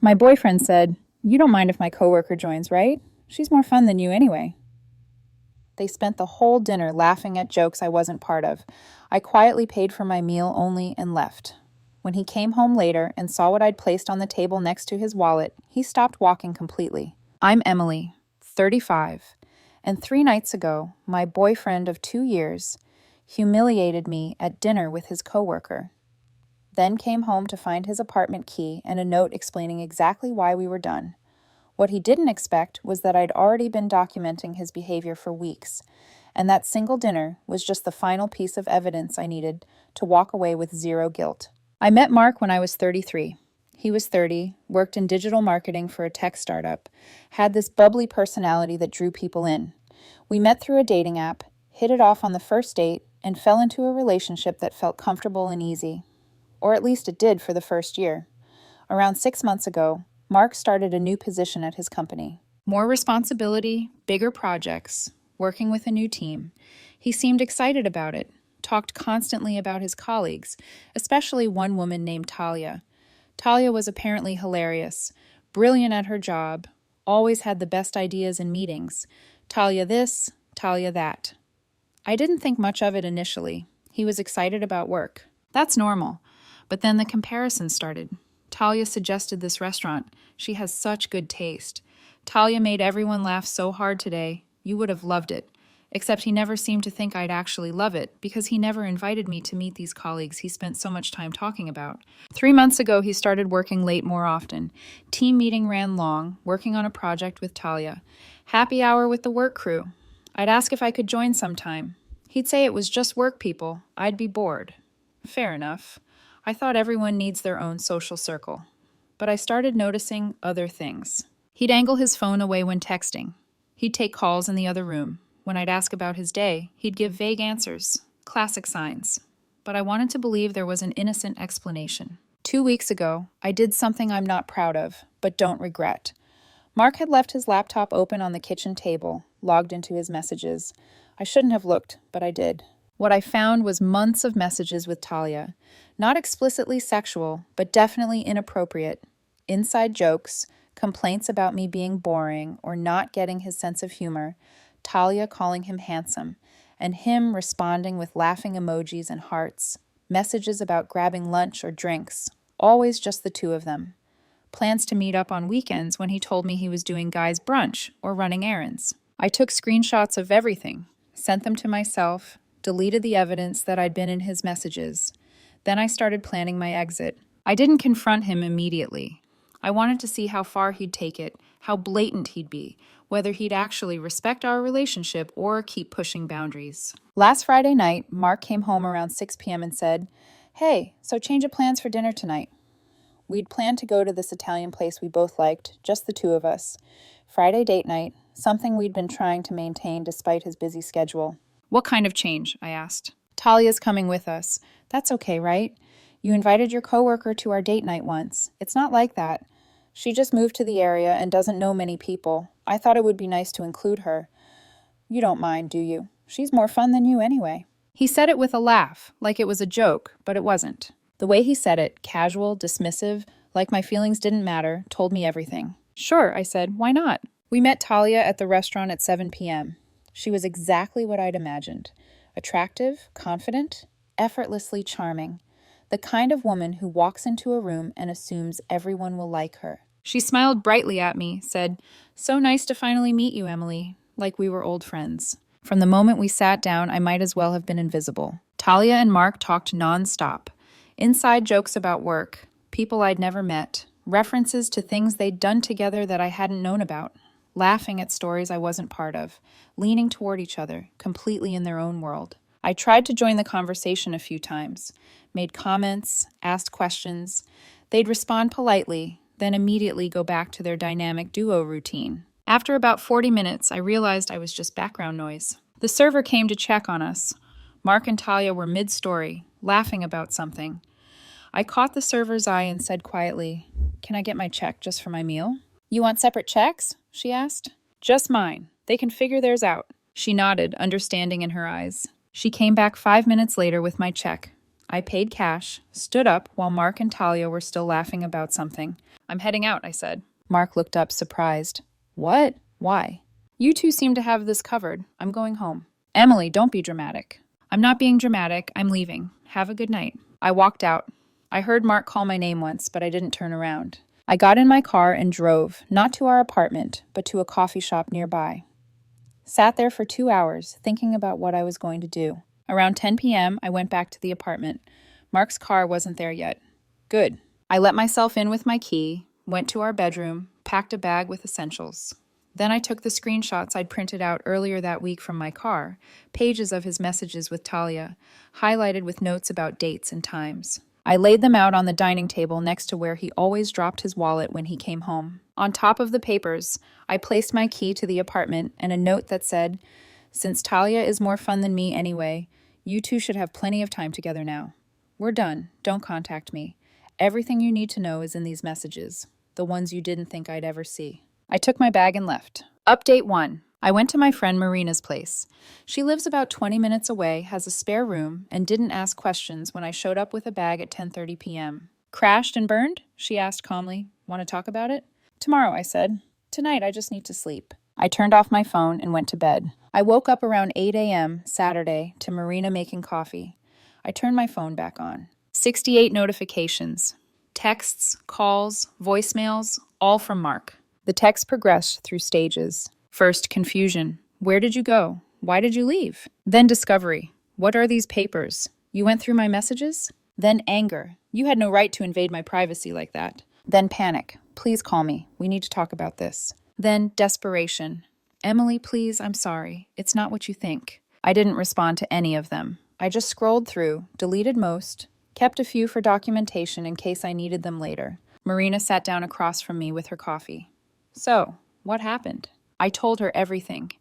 My boyfriend said, "You don't mind if my coworker joins, right? She's more fun than you anyway." They spent the whole dinner laughing at jokes I wasn't part of. I quietly paid for my meal only and left. When he came home later and saw what I'd placed on the table next to his wallet, he stopped walking completely. I'm Emily, 35, and 3 nights ago, my boyfriend of 2 years humiliated me at dinner with his coworker. Then came home to find his apartment key and a note explaining exactly why we were done. What he didn't expect was that I'd already been documenting his behavior for weeks, and that single dinner was just the final piece of evidence I needed to walk away with zero guilt. I met Mark when I was 33. He was 30, worked in digital marketing for a tech startup, had this bubbly personality that drew people in. We met through a dating app, hit it off on the first date, and fell into a relationship that felt comfortable and easy. Or at least it did for the first year. Around 6 months ago, Mark started a new position at his company. More responsibility, bigger projects, working with a new team. He seemed excited about it, talked constantly about his colleagues, especially one woman named Talia. Talia was apparently hilarious, brilliant at her job, always had the best ideas in meetings. Talia this, Talia that. I didn't think much of it initially. He was excited about work. That's normal. But then the comparison started. Talia suggested this restaurant. She has such good taste. Talia made everyone laugh so hard today. You would have loved it. Except he never seemed to think I'd actually love it because he never invited me to meet these colleagues he spent so much time talking about. 3 months ago, he started working late more often. Team meeting ran long, working on a project with Talia. Happy hour with the work crew. I'd ask if I could join sometime. He'd say it was just work people. I'd be bored. Fair enough. I thought everyone needs their own social circle. But I started noticing other things. He'd angle his phone away when texting. He'd take calls in the other room. When I'd ask about his day, he'd give vague answers, classic signs. But I wanted to believe there was an innocent explanation. 2 weeks ago, I did something I'm not proud of, but don't regret. Mark had left his laptop open on the kitchen table, logged into his messages. I shouldn't have looked, but I did. What I found was months of messages with Talia. Not explicitly sexual, but definitely inappropriate. Inside jokes, complaints about me being boring or not getting his sense of humor, Talia calling him handsome, and him responding with laughing emojis and hearts, messages about grabbing lunch or drinks, always just the two of them. Plans to meet up on weekends when he told me he was doing guys' brunch or running errands. I took screenshots of everything, sent them to myself, deleted the evidence that I'd been in his messages. Then I started planning my exit. I didn't confront him immediately. I wanted to see how far he'd take it, how blatant he'd be, whether he'd actually respect our relationship or keep pushing boundaries. Last Friday night, Mark came home around 6 p.m. and said, "Hey, so change of plans for dinner tonight." We'd planned to go to this Italian place we both liked, just the two of us. Friday date night, something we'd been trying to maintain despite his busy schedule. "What kind of change?" I asked. "Talia's coming with us. That's okay, right? You invited your coworker to our date night once. It's not like that. She just moved to the area and doesn't know many people. I thought it would be nice to include her. You don't mind, do you? She's more fun than you anyway." He said it with a laugh, like it was a joke, but it wasn't. The way he said it, casual, dismissive, like my feelings didn't matter, told me everything. "Sure," I said. "Why not?" We met Talia at the restaurant at 7 p.m. She was exactly what I'd imagined. Attractive, confident, effortlessly charming. The kind of woman who walks into a room and assumes everyone will like her. She smiled brightly at me, said, "So nice to finally meet you, Emily," like we were old friends. From the moment we sat down, I might as well have been invisible. Talia and Mark talked nonstop. Inside jokes about work, people I'd never met, references to things they'd done together that I hadn't known about, laughing at stories I wasn't part of, leaning toward each other, completely in their own world. I tried to join the conversation a few times, made comments, asked questions. They'd respond politely, then immediately go back to their dynamic duo routine. After about 40 minutes, I realized I was just background noise. The server came to check on us. Mark and Talia were mid-story, laughing about something. I caught the server's eye and said quietly, "Can I get my check just for my meal?" "You want separate checks?" she asked. "Just mine. They can figure theirs out." She nodded, understanding in her eyes. She came back 5 minutes later with my check. I paid cash, stood up while Mark and Talia were still laughing about something. I'm heading out, I said. Mark looked up, surprised. What? Why? You two seem to have this covered. I'm going home. Emily, don't be dramatic. I'm not being dramatic. I'm leaving. Have a good night. I walked out. I heard Mark call my name once, but I didn't turn around. I got in my car and drove, not to our apartment, but to a coffee shop nearby. Sat there for 2 hours, thinking about what I was going to do. Around 10 p.m., I went back to the apartment. Mark's car wasn't there yet. Good. I let myself in with my key, went to our bedroom, packed a bag with essentials. Then I took the screenshots I'd printed out earlier that week from my car, pages of his messages with Talia, highlighted with notes about dates and times. I laid them out on the dining table next to where he always dropped his wallet when he came home. On top of the papers, I placed my key to the apartment and a note that said, "Since Talia is more fun than me anyway, you two should have plenty of time together now. We're done. Don't contact me. Everything you need to know is in these messages, the ones you didn't think I'd ever see." I took my bag and left. Update 1. I went to my friend Marina's place. She lives about 20 minutes away, has a spare room, and didn't ask questions when I showed up with a bag at 10:30 p.m. Crashed and burned? She asked calmly. Want to talk about it? Tomorrow, I said. Tonight, I just need to sleep. I turned off my phone and went to bed. I woke up around 8 a.m. Saturday to Marina making coffee. I turned my phone back on. 68 notifications. Texts, calls, voicemails, all from Mark. The text progressed through stages. First, confusion. Where did you go? Why did you leave? Then discovery. What are these papers? You went through my messages? Then anger. You had no right to invade my privacy like that. Then panic. Please call me. We need to talk about this. Then desperation. Emily, please, I'm sorry. It's not what you think. I didn't respond to any of them. I just scrolled through, deleted most, kept a few for documentation in case I needed them later. Marina sat down across from me with her coffee. So, what happened? I told her everything.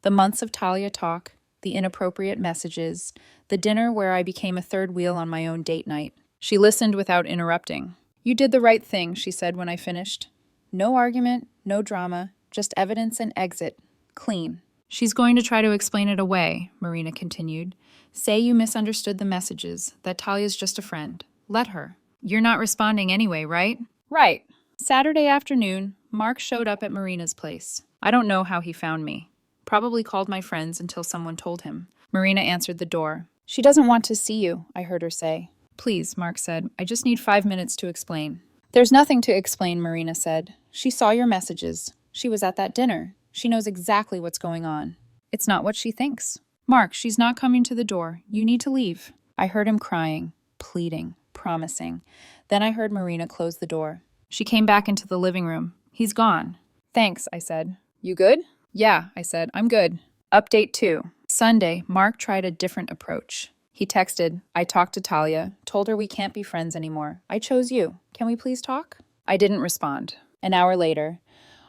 The months of Talia talk, the inappropriate messages, the dinner where I became a third wheel on my own date night. She listened without interrupting. You did the right thing, she said when I finished. No argument, no drama, just evidence and exit. Clean. She's going to try to explain it away, Marina continued. Say you misunderstood the messages, that Talia's just a friend. Let her. You're not responding anyway, right? Right. Saturday afternoon, Mark showed up at Marina's place. I don't know how he found me. Probably called my friends until someone told him. Marina answered the door. She doesn't want to see you, I heard her say. Please, Mark said. I just need 5 minutes to explain. There's nothing to explain, Marina said. She saw your messages. She was at that dinner. She knows exactly what's going on. It's not what she thinks. Mark, she's not coming to the door. You need to leave. I heard him crying, pleading, promising. Then I heard Marina close the door. She came back into the living room. He's gone. Thanks, I said. You good? Yeah, I said. I'm good. Update 2. Sunday, Mark tried a different approach. He texted, I talked to Talia, told her we can't be friends anymore. I chose you. Can we please talk? I didn't respond. An hour later,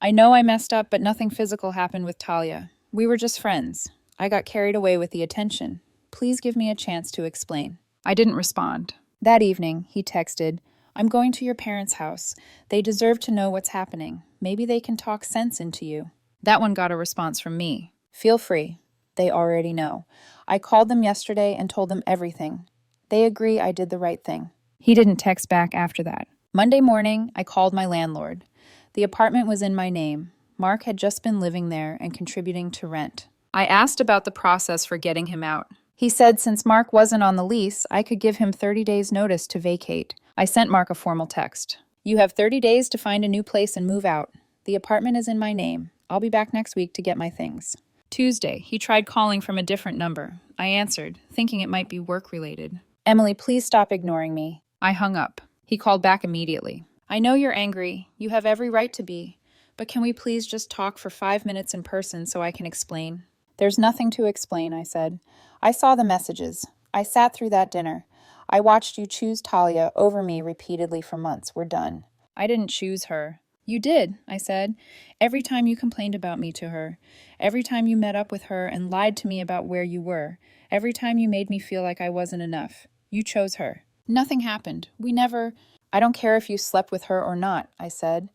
I know I messed up, but nothing physical happened with Talia. We were just friends. I got carried away with the attention. Please give me a chance to explain. I didn't respond. That evening, he texted, I'm going to your parents' house. They deserve to know what's happening. Maybe they can talk sense into you. That one got a response from me. Feel free. They already know. I called them yesterday and told them everything. They agree I did the right thing. He didn't text back after that. Monday morning, I called my landlord. The apartment was in my name. Mark had just been living there and contributing to rent. I asked about the process for getting him out. He said since Mark wasn't on the lease, I could give him 30 days' notice to vacate. I sent Mark a formal text. You have 30 days to find a new place and move out. The apartment is in my name. I'll be back next week to get my things. Tuesday, he tried calling from a different number. I answered, thinking it might be work-related. Emily, please stop ignoring me. I hung up. He called back immediately. I know you're angry. You have every right to be. But can we please just talk for 5 minutes in person so I can explain? There's nothing to explain, I said. I saw the messages. I sat through that dinner. I watched you choose Talia over me repeatedly for months. We're done. I didn't choose her. You did, I said. Every time you complained about me to her. Every time you met up with her and lied to me about where you were. Every time you made me feel like I wasn't enough. You chose her. Nothing happened. I don't care if you slept with her or not, I said.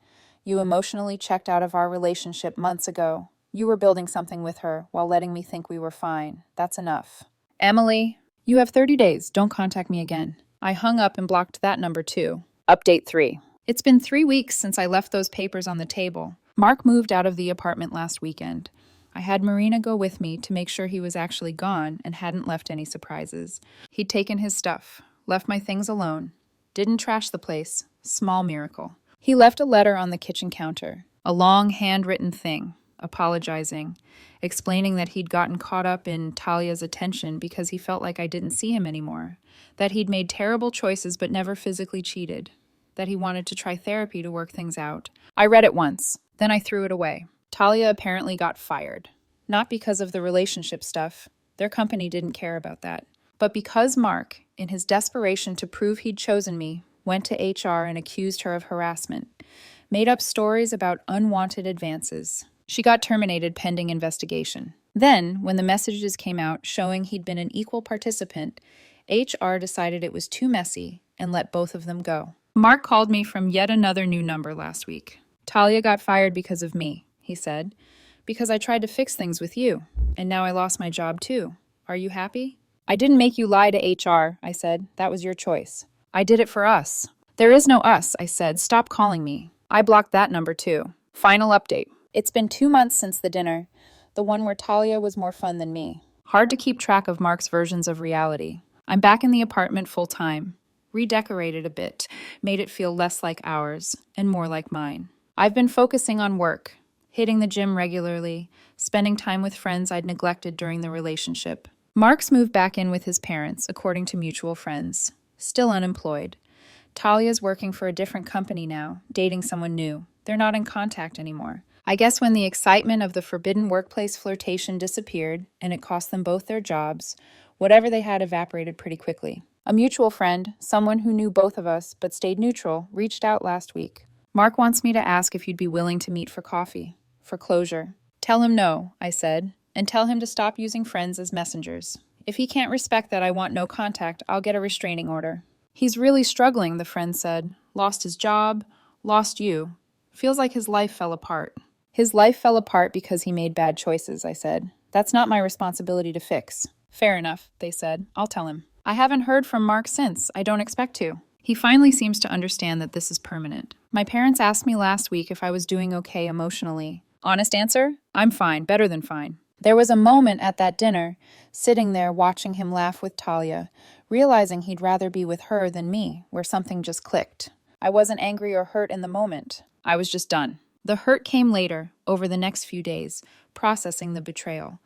You emotionally checked out of our relationship months ago. You were building something with her while letting me think we were fine. That's enough. Emily, You have 30 days. Don't contact me again. I hung up and blocked that number too. Update 3. It's been 3 weeks since I left those papers on the table. Mark moved out of the apartment last weekend. I had Marina go with me to make sure he was actually gone and hadn't left any surprises. He'd taken his stuff, left my things alone, didn't trash the place. Small miracle. He left a letter on the kitchen counter, a long handwritten thing, apologizing, explaining that he'd gotten caught up in Talia's attention because he felt like I didn't see him anymore, that he'd made terrible choices but never physically cheated, that he wanted to try therapy to work things out. I read it once, then I threw it away. Talia apparently got fired. Not because of the relationship stuff. Their company didn't care about that. But because Mark, in his desperation to prove he'd chosen me, went to HR and accused her of harassment, made up stories about unwanted advances. She got terminated pending investigation. Then, when the messages came out showing he'd been an equal participant, HR decided it was too messy and let both of them go. Mark called me from yet another new number last week. Talia got fired because of me, he said, because I tried to fix things with you, and now I lost my job too. Are you happy? I didn't make you lie to HR, I said. That was your choice. I did it for us. There is no us, I said. Stop calling me. I blocked that number too. Final update. It's been 2 months since the dinner, the one where Talia was more fun than me. Hard to keep track of Mark's versions of reality. I'm back in the apartment full time. Redecorated a bit, made it feel less like ours and more like mine. I've been focusing on work, hitting the gym regularly, spending time with friends I'd neglected during the relationship. Mark's moved back in with his parents, according to mutual friends. Still unemployed. Talia's working for a different company now, dating someone new. They're not in contact anymore. I guess when the excitement of the forbidden workplace flirtation disappeared and it cost them both their jobs, whatever they had evaporated pretty quickly. A mutual friend, someone who knew both of us but stayed neutral, reached out last week. Mark wants me to ask if you'd be willing to meet for coffee, for closure. Tell him no, I said, and tell him to stop using friends as messengers. If he can't respect that I want no contact, I'll get a restraining order. He's really struggling, the friend said. Lost his job, lost you. Feels like his life fell apart. His life fell apart because he made bad choices, I said. That's not my responsibility to fix. Fair enough, they said. I'll tell him. I haven't heard from Mark since. I don't expect to. He finally seems to understand that this is permanent. My parents asked me last week if I was doing okay emotionally. Honest answer? I'm fine, better than fine. There was a moment at that dinner, sitting there watching him laugh with Talia, realizing he'd rather be with her than me, where something just clicked. I wasn't angry or hurt in the moment. I was just done. The hurt came later, over the next few days, processing the betrayal.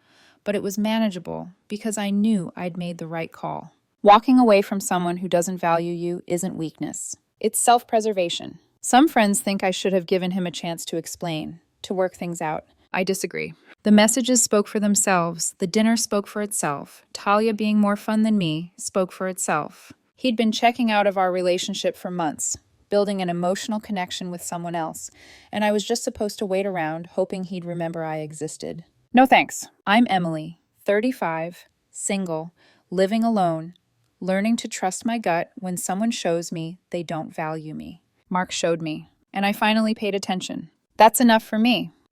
But it was manageable because I knew I'd made the right call. Walking away from someone who doesn't value you isn't weakness. It's self-preservation. Some friends think I should have given him a chance to explain, to work things out. I disagree. The messages spoke for themselves. The dinner spoke for itself. Talia being more fun than me spoke for itself. He'd been checking out of our relationship for months, building an emotional connection with someone else, and I was just supposed to wait around, hoping he'd remember I existed. No thanks. I'm Emily, 35, single, living alone, learning to trust my gut when someone shows me they don't value me. Mark showed me, and I finally paid attention. That's enough for me.